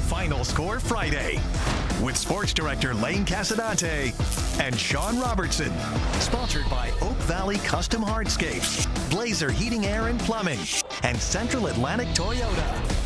Final Score Friday with Sports Director Lane Casadante and Sean Robertson. Sponsored by Oak Valley Custom Hardscapes, Blazer Heating, Air, and Plumbing, and Central Atlantic Toyota.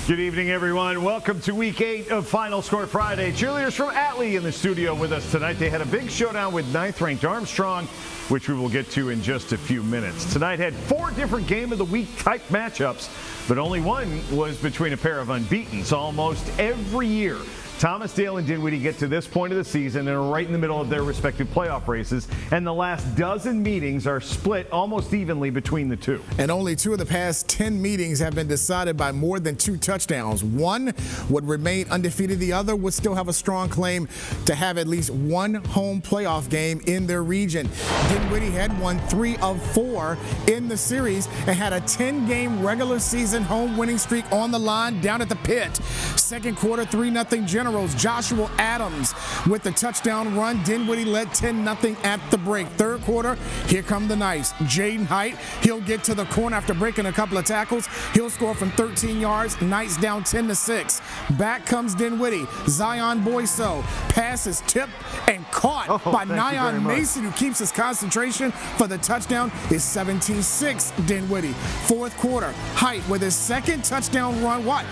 Good evening, everyone. Welcome to Week 8 of Final Score Friday. Cheerleaders from Atlee in the studio with us tonight. They had a big showdown with 9th-ranked Armstrong, which we will get to in just a few minutes. Tonight had 4 different Game of the Week type matchups, but only one was between a pair of unbeatens. Almost every year, Thomasdale and Dinwiddie get to this point of the season and are right in the middle of their respective playoff races, and the last dozen meetings are split almost evenly between the two. And only 2 of the past 10 meetings have been decided by more than 2 touchdowns. One would remain undefeated. The other would still have a strong claim to have at least one home playoff game in their region. Dinwiddie had won 3 of 4 in the series and had a 10-game regular season home winning streak on the line down at the pit. Second quarter, 3-0 Generals. Joshua Adams with the touchdown run. Dinwiddie led 10-0 at the break. Third quarter, here come the Knights. Jaden Height, he'll get to the corner after breaking a couple of tackles. He'll score from 13 yards. Knights down 10-6. Back comes Dinwiddie. Zion Boyso passes tipped and caught by Nyan Mason, who keeps his concentration for the touchdown. Is 17-6 Dinwiddie. Fourth quarter, Height with his second touchdown run. What?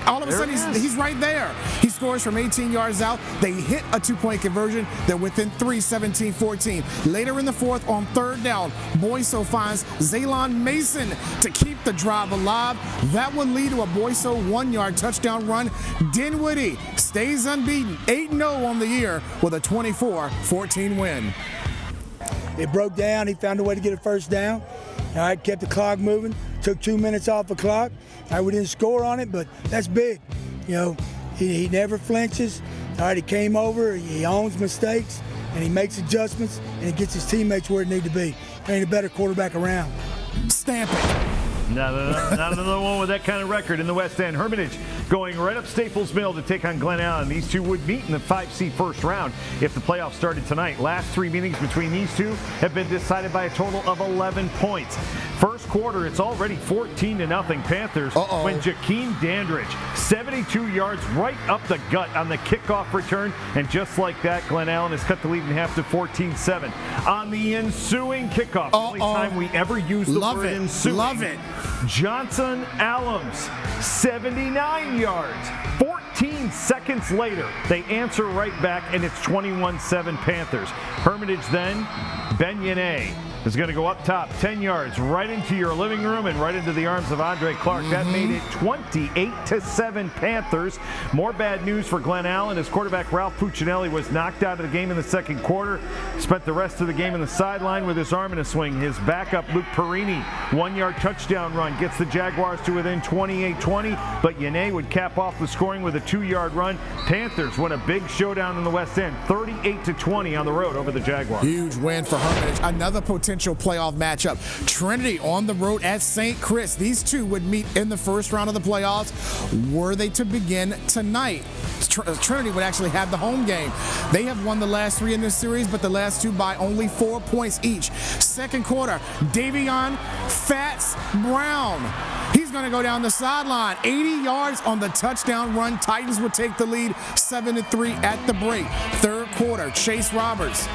All of a sudden, he's right there. He scores from 18 yards out. They hit a 2-point conversion. They're within 3, 17-14. Later in the fourth, on third down, Boyso finds Zaylon Mason to keep the drive alive. That would lead to a Boyso 1-yard touchdown run. Dinwiddie stays unbeaten, 8-0 on the year with a 24-14 win. It broke down. He found a way to get a first down. All right, kept the clock moving. Took 2 minutes off the clock. All right, we didn't score on it, but that's big. You know, he never flinches. All right, he came over. He owns mistakes, and he makes adjustments, and he gets his teammates where it need to be. There ain't a better quarterback around. Stamp it. Not another one with that kind of record in the West End. Hermitage going right up Staples Mill to take on Glen. These two would meet in the 5C first round if the playoffs started tonight. Last 3 meetings between these two have been decided by a total of 11 points. First quarter, it's already 14-0 Panthers when Jakeem Dandridge, 72 yards right up the gut on the kickoff return. And just like that, Glen Allen has cut the lead in half to 14-7. On the ensuing kickoff, only time we ever use the word ensuing. Love it. Johnson Allums, 79 yards. 14 seconds later, they answer right back, and it's 21-7 Panthers. Hermitage then, Ben Yane is going to go up top, 10 yards, right into your living room and right into the arms of Andre Clark. That made it 28-7 Panthers. More bad news for Glen Allen as quarterback Ralph Puccinelli was knocked out of the game in the second quarter. Spent the rest of the game in the sideline with his arm in a swing. His backup, Luke Perini, 1-yard touchdown run, gets the Jaguars to within 28-20, but Yane would cap off the scoring with a 2-yard run. Panthers win a big showdown in the West End, 38-20 on the road over the Jaguars. Huge win for Hermitage. Another potential playoff matchup. Trinity on the road at St. Chris. These two would meet in the first round of the playoffs. Were they to begin tonight, Trinity would actually have the home game. They have won the last 3 in this series, but the last 2 by only 4 points each. Second quarter, Davion Fats Brown. He's going to go down the sideline. 80 yards on the touchdown run. Titans would take the lead 7-3 at the break. Third quarter, Chase Roberts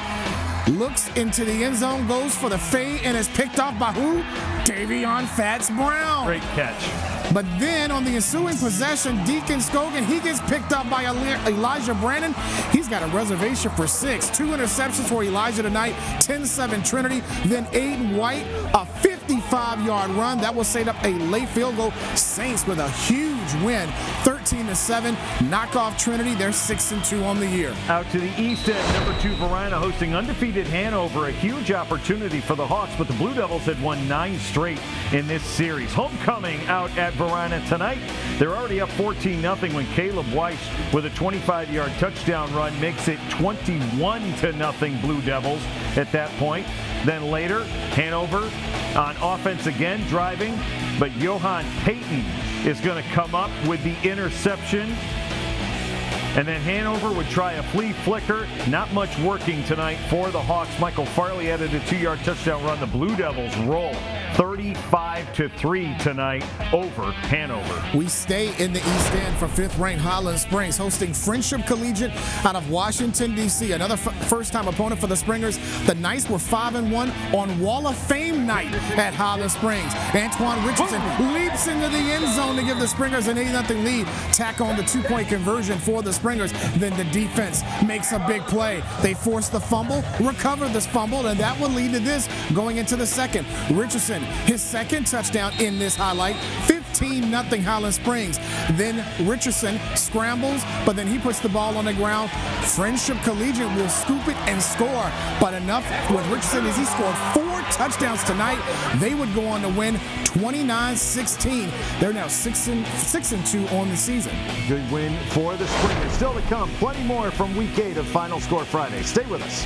looks into the end zone, goes for the fade, and is picked off by who? Davion Fats Brown. Great catch. But then on the ensuing possession, Deacon Scogan, he gets picked up by Elijah Brandon. He's got a reservation for 6. 2 interceptions for Elijah tonight, 10-7 Trinity. Then Aiden White, a 55-yard run. That will set up a late field goal. Saints with a huge win, 13-7. Knock off Trinity. They're 6-2 on the year. Out to the east end, number 2 Varina hosting undefeated Hanover. A huge opportunity for the Hawks, but the Blue Devils had won 9 straight in this series. Homecoming out at Varina tonight. They're already up 14-0 when Caleb Weiss with a 25-yard touchdown run makes it 21-0 Blue Devils at that point. Then later, Hanover on offense again, driving, but Johan Payton is going to come up with the interception. And then Hanover would try a flea flicker. Not much working tonight for the Hawks. Michael Farley added a 2-yard touchdown run. The Blue Devils roll 35-3 tonight over Hanover. We stay in the East End for 5th-ranked Highland Springs, hosting Friendship Collegiate out of Washington, D.C. Another first-time opponent for the Springers. The Knights were 5-1 on Wall of Fame night at Highland Springs. Antoine Richardson leaps into the end zone to give the Springers an 8-0 lead. Tack on the 2-point conversion for the Springers. Then the defense makes a big play. They force the fumble, recover this fumble, and that will lead to this going into the second. Richardson, his second touchdown in this highlight. 15-0 Highland Springs. Then Richardson scrambles, but then he puts the ball on the ground. Friendship Collegiate will scoop it and score, but enough with Richardson as he scored 4 touchdowns tonight. They would go on to win 29-16. They're now 6-2 on the season. Good win for the Springers. Still to come, plenty more from Week 8 of Final Score Friday. Stay with us.